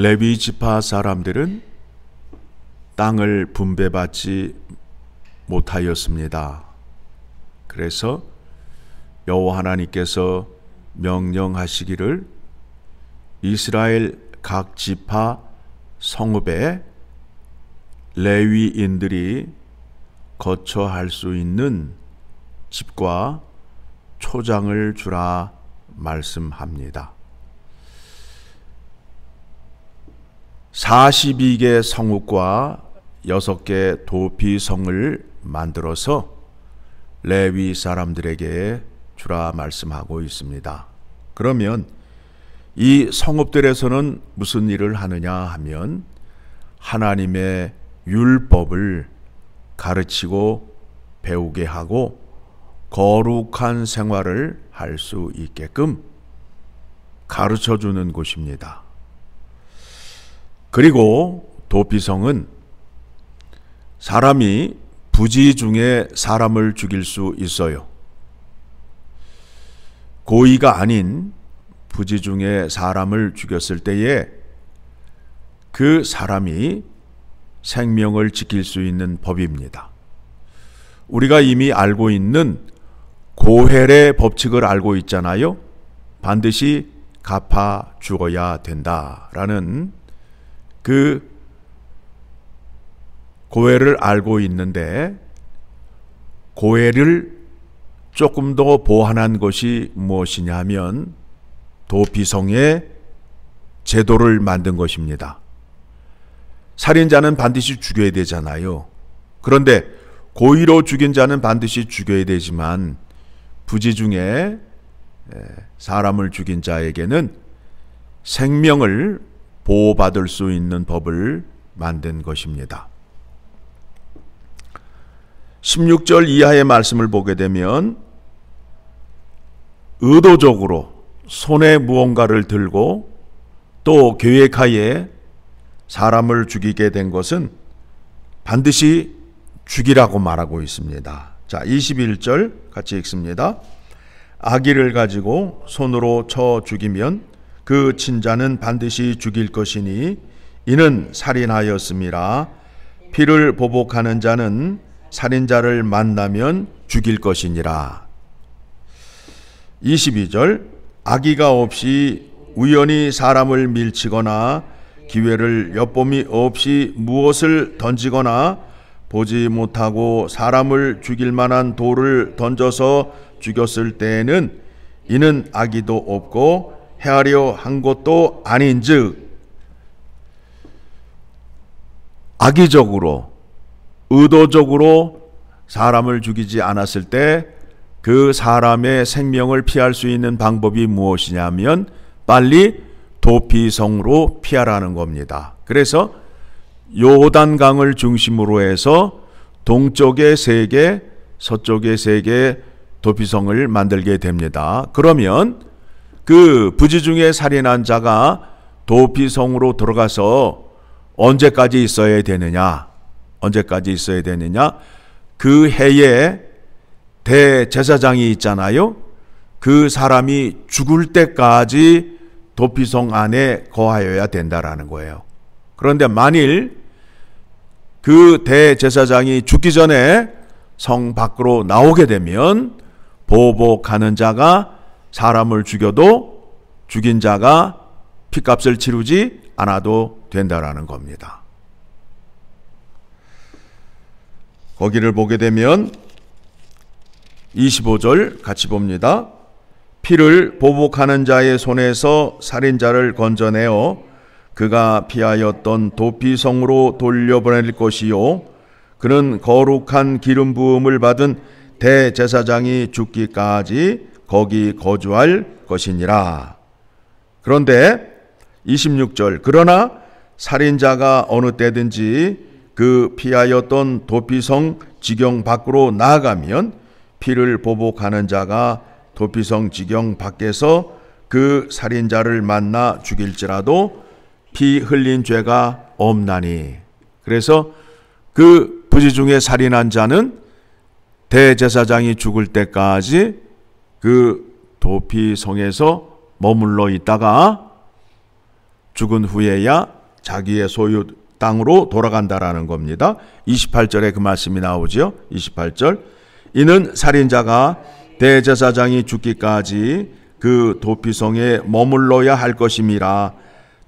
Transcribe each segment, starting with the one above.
레위 지파 사람들은 땅을 분배받지 못하였습니다. 그래서 여호와 하나님께서 명령하시기를 이스라엘 각 지파 성읍에 레위인들이 거처할 수 있는 집과 초장을 주라 말씀합니다. 42개 성읍과 6개 도피성을 만들어서 레위 사람들에게 주라 말씀하고 있습니다. 그러면 이 성읍들에서는 무슨 일을 하느냐 하면 하나님의 율법을 가르치고 배우게 하고 거룩한 생활을 할 수 있게끔 가르쳐 주는 곳입니다. 그리고 도피성은 사람이 부지 중에 사람을 죽일 수 있어요. 고의가 아닌 부지 중에 사람을 죽였을 때에 그 사람이 생명을 지킬 수 있는 법입니다. 우리가 이미 알고 있는 고헬의 법칙을 알고 있잖아요. 반드시 갚아 주어야 된다라는 그 고헬을 알고 있는데, 고헬을 조금 더 보완한 것이 무엇이냐 하면 도피성의 제도를 만든 것입니다. 살인자는 반드시 죽여야 되잖아요. 그런데 고의로 죽인 자는 반드시 죽여야 되지만 부지 중에 사람을 죽인 자에게는 생명을 보호받을 수 있는 법을 만든 것입니다. 16절 이하의 말씀을 보게 되면 의도적으로 손에 무언가를 들고 또 계획하에 사람을 죽이게 된 것은 반드시 죽이라고 말하고 있습니다. 자, 21절 같이 읽습니다. 아기를 가지고 손으로 쳐 죽이면 그 친자는 반드시 죽일 것이니 이는 살인하였음이라. 피를 보복하는 자는 살인자를 만나면 죽일 것이니라. 22절 악의가 없이 우연히 사람을 밀치거나 기회를 엿봄이 없이 무엇을 던지거나 보지 못하고 사람을 죽일 만한 돌을 던져서 죽였을 때에는 이는 악의도 없고 헤아려 한 것도 아닌즉, 악의적으로 의도적으로 사람을 죽이지 않았을 때 그 사람의 생명을 피할 수 있는 방법이 무엇이냐면 빨리 도피성으로 피하라는 겁니다. 그래서 요단강을 중심으로 해서 동쪽에 3개, 서쪽에 3개 도피성을 만들게 됩니다. 그러면 그 부지 중에 살인한 자가 도피성으로 들어가서 언제까지 있어야 되느냐? 언제까지 있어야 되느냐? 그 해에 대제사장이 있잖아요. 그 사람이 죽을 때까지 도피성 안에 거하여야 된다라는 거예요. 그런데 만일 그 대제사장이 죽기 전에 성 밖으로 나오게 되면 보복하는 자가 사람을 죽여도 죽인 자가 피값을 치르지 않아도 된다라는 겁니다. 거기를 보게 되면 25절 같이 봅니다. 피를 보복하는 자의 손에서 살인자를 건져내어 그가 피하였던 도피성으로 돌려보낼 것이요 그는 거룩한 기름 부음을 받은 대제사장이 죽기까지 거기 거주할 것이니라. 그런데 26절 그러나 살인자가 어느 때든지 그 피하였던 도피성 지경 밖으로 나아가면 피를 보복하는 자가 도피성 지경 밖에서 그 살인자를 만나 죽일지라도 피 흘린 죄가 없나니. 그래서 그 부지 중에 살인한 자는 대제사장이 죽을 때까지 그 도피성에서 머물러 있다가 죽은 후에야 자기의 소유 땅으로 돌아간다라는 겁니다. 28절에 그 말씀이 나오죠. 28절. 이는 살인자가 대제사장이 죽기까지 그 도피성에 머물러야 할 것임이라.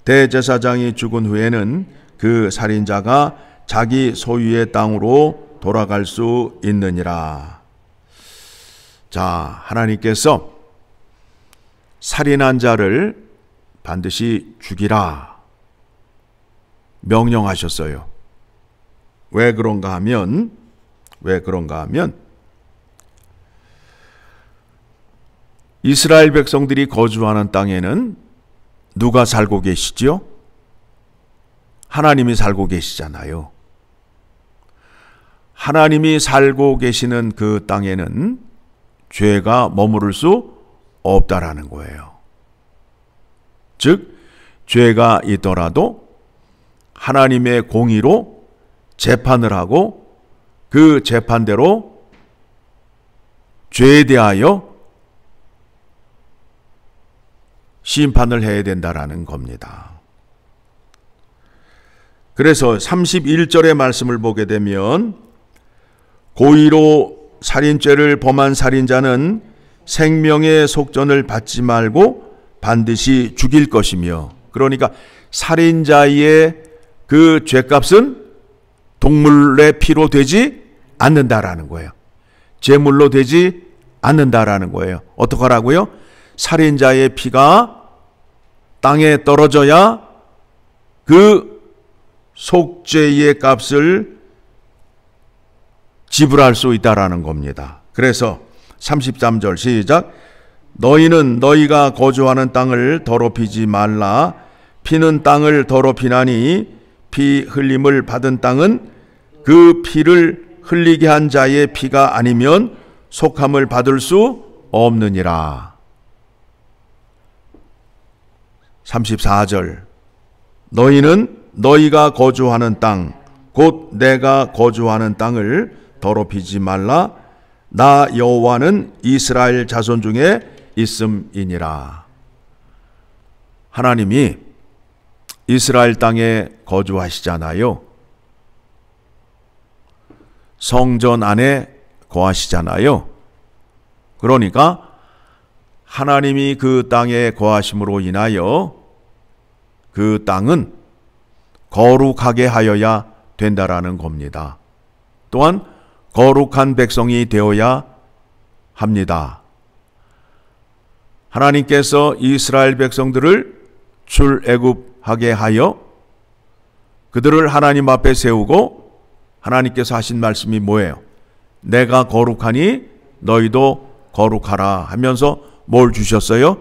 대제사장이 죽은 후에는 그 살인자가 자기 소유의 땅으로 돌아갈 수 있느니라. 자, 하나님께서 살인한 자를 반드시 죽이라 명령하셨어요. 왜 그런가 하면 이스라엘 백성들이 거주하는 땅에는 누가 살고 계시지요? 하나님이 살고 계시잖아요. 하나님이 살고 계시는 그 땅에는 죄가 머무를 수 없다라는 거예요. 즉, 죄가 있더라도 하나님의 공의로 재판을 하고 그 재판대로 죄에 대하여 심판을 해야 된다라는 겁니다. 그래서 31절의 말씀을 보게 되면 고의로 살인죄를 범한 살인자는 생명의 속전을 받지 말고 반드시 죽일 것이며, 그러니까 살인자의 그 죄값은 동물의 피로 되지 않는다라는 거예요. 제물로 되지 않는다라는 거예요. 어떡하라고요? 살인자의 피가 땅에 떨어져야 그 속죄의 값을 지불할 수 있다라는 겁니다. 그래서 33절 시작. 너희는 너희가 거주하는 땅을 더럽히지 말라. 피는 땅을 더럽히나니 피 흘림을 받은 땅은 그 피를 흘리게 한 자의 피가 아니면 속함을 받을 수 없느니라. 34절. 너희는 너희가 거주하는 땅 곧 내가 거주하는 땅을 더럽히지 말라. 나 여호와는 이스라엘 자손 중에 있음이니라. 하나님이 이스라엘 땅에 거주하시잖아요. 성전 안에 거하시잖아요. 그러니까 하나님이 그 땅에 거하심으로 인하여 그 땅은 거룩하게 하여야 된다라는 겁니다. 또한 거룩한 백성이 되어야 합니다. 하나님께서 이스라엘 백성들을 출애굽하게 하여 그들을 하나님 앞에 세우고 하나님께서 하신 말씀이 뭐예요? 내가 거룩하니 너희도 거룩하라 하면서 뭘 주셨어요?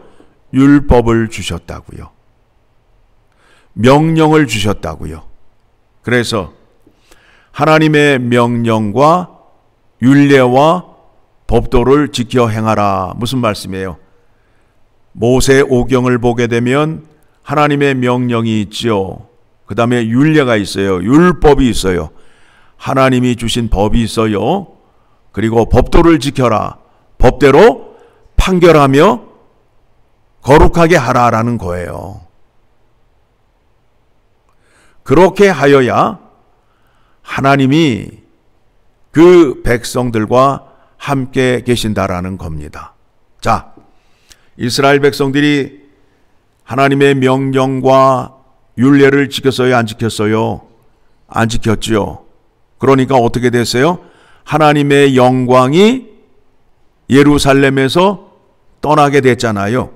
율법을 주셨다고요. 명령을 주셨다고요. 그래서 하나님의 명령과 율례와 법도를 지켜 행하라. 무슨 말씀이에요? 모세 오경을 보게 되면 하나님의 명령이 있죠. 그 다음에 율례가 있어요. 율법이 있어요. 하나님이 주신 법이 있어요. 그리고 법도를 지켜라. 법대로 판결하며 거룩하게 하라라는 거예요. 그렇게 하여야 하나님이 그 백성들과 함께 계신다라는 겁니다. 자, 이스라엘 백성들이 하나님의 명령과 율례를 지켰어요? 안 지켰어요? 안 지켰죠. 그러니까 어떻게 됐어요? 하나님의 영광이 예루살렘에서 떠나게 됐잖아요.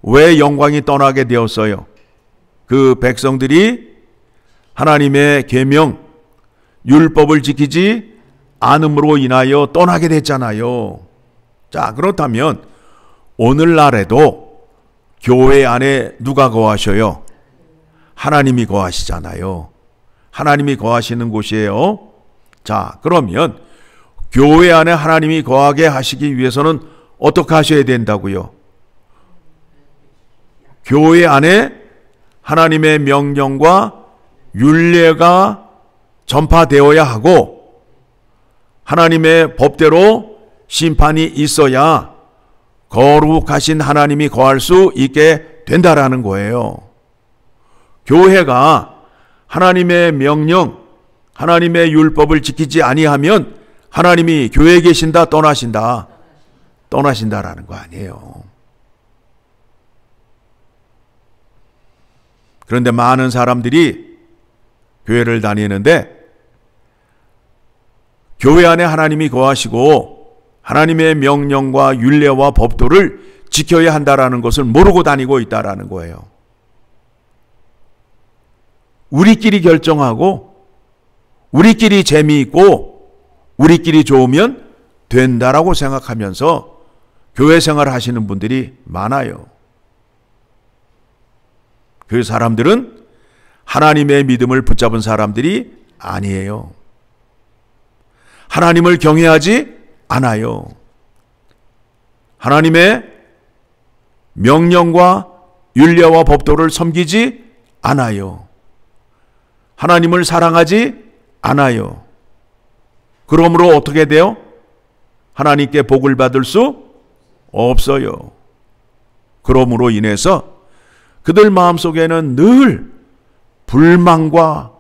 왜 영광이 떠나게 되었어요? 그 백성들이 하나님의 계명, 율법을 지키지 않음으로 인하여 떠나게 됐잖아요. 자, 그렇다면 오늘날에도 교회 안에 누가 거하셔요? 하나님이 거하시잖아요. 하나님이 거하시는 곳이에요. 자, 그러면 교회 안에 하나님이 거하게 하시기 위해서는 어떻게 하셔야 된다고요? 교회 안에 하나님의 명령과 율례가 전파되어야 하고 하나님의 법대로 심판이 있어야 거룩하신 하나님이 거할 수 있게 된다라는 거예요. 교회가 하나님의 명령, 하나님의 율법을 지키지 아니하면 하나님이 교회에 계신다, 떠나신다? 떠나신다라는 거 아니에요. 그런데 많은 사람들이 교회를 다니는데 교회 안에 하나님이 거하시고 하나님의 명령과 율례와 법도를 지켜야 한다라는 것을 모르고 다니고 있다라는 거예요. 우리끼리 결정하고 우리끼리 재미있고 우리끼리 좋으면 된다라고 생각하면서 교회 생활을 하시는 분들이 많아요. 그 사람들은 하나님의 믿음을 붙잡은 사람들이 아니에요. 하나님을 경외하지 않아요. 하나님의 명령과 율례와 법도를 섬기지 않아요. 하나님을 사랑하지 않아요. 그러므로 어떻게 돼요? 하나님께 복을 받을 수 없어요. 그러므로 인해서 그들 마음속에는 늘 불만과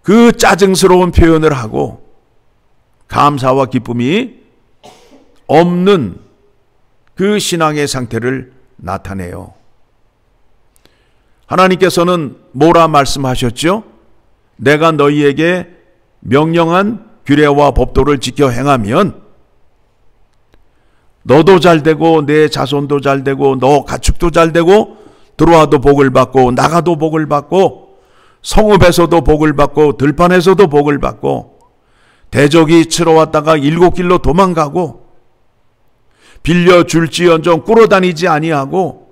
그 짜증스러운 표현을 하고 감사와 기쁨이 없는 그 신앙의 상태를 나타내요. 하나님께서는 뭐라 말씀하셨죠? 내가 너희에게 명령한 규례와 법도를 지켜 행하면 너도 잘 되고 내 자손도 잘 되고 너 가축도 잘 되고 들어와도 복을 받고 나가도 복을 받고 성읍에서도 복을 받고 들판에서도 복을 받고 대적이 치러 왔다가 일곱 길로 도망가고 빌려줄지언정 꿇어다니지 아니하고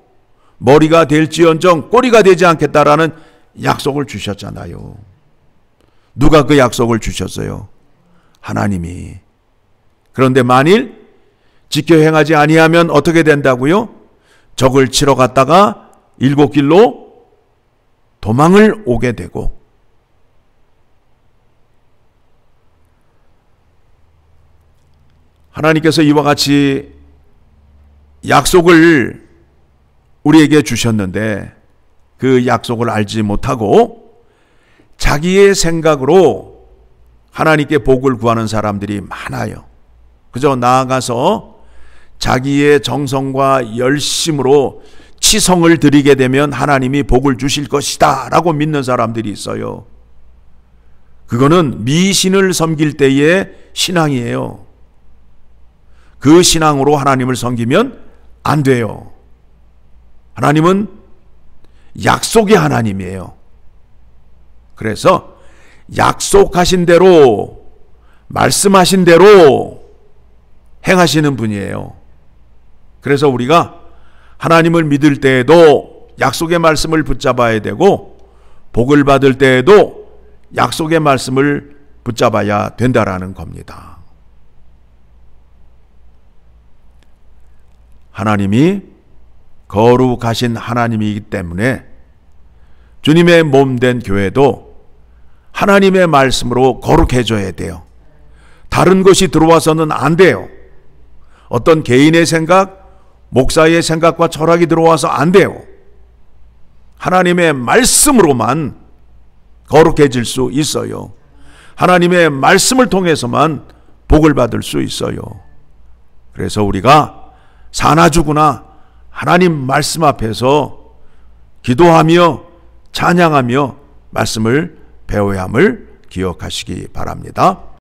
머리가 될지언정 꼬리가 되지 않겠다라는 약속을 주셨잖아요. 누가 그 약속을 주셨어요? 하나님이. 그런데 만일 지켜 행하지 아니하면 어떻게 된다고요? 적을 치러 갔다가 일곱 길로 도망을 오게 되고 하나님께서 이와 같이 약속을 우리에게 주셨는데 그 약속을 알지 못하고 자기의 생각으로 하나님께 복을 구하는 사람들이 많아요. 그저 나아가서 자기의 정성과 열심으로 치성을 드리게 되면 하나님이 복을 주실 것이다 라고 믿는 사람들이 있어요. 그거는 미신을 섬길 때의 신앙이에요. 그 신앙으로 하나님을 섬기면 안 돼요. 하나님은 약속의 하나님이에요. 그래서 약속하신 대로 말씀하신 대로 행하시는 분이에요. 그래서 우리가 하나님을 믿을 때에도 약속의 말씀을 붙잡아야 되고 복을 받을 때에도 약속의 말씀을 붙잡아야 된다라는 겁니다. 하나님이 거룩하신 하나님이기 때문에 주님의 몸된 교회도 하나님의 말씀으로 거룩해져야 돼요. 다른 것이 들어와서는 안 돼요. 어떤 개인의 생각, 목사의 생각과 철학이 들어와서 안 돼요. 하나님의 말씀으로만 거룩해질 수 있어요. 하나님의 말씀을 통해서만 복을 받을 수 있어요. 그래서 우리가 사나 죽으나 하나님 말씀 앞에서 기도하며 찬양하며 말씀을 배워야 함을 기억하시기 바랍니다.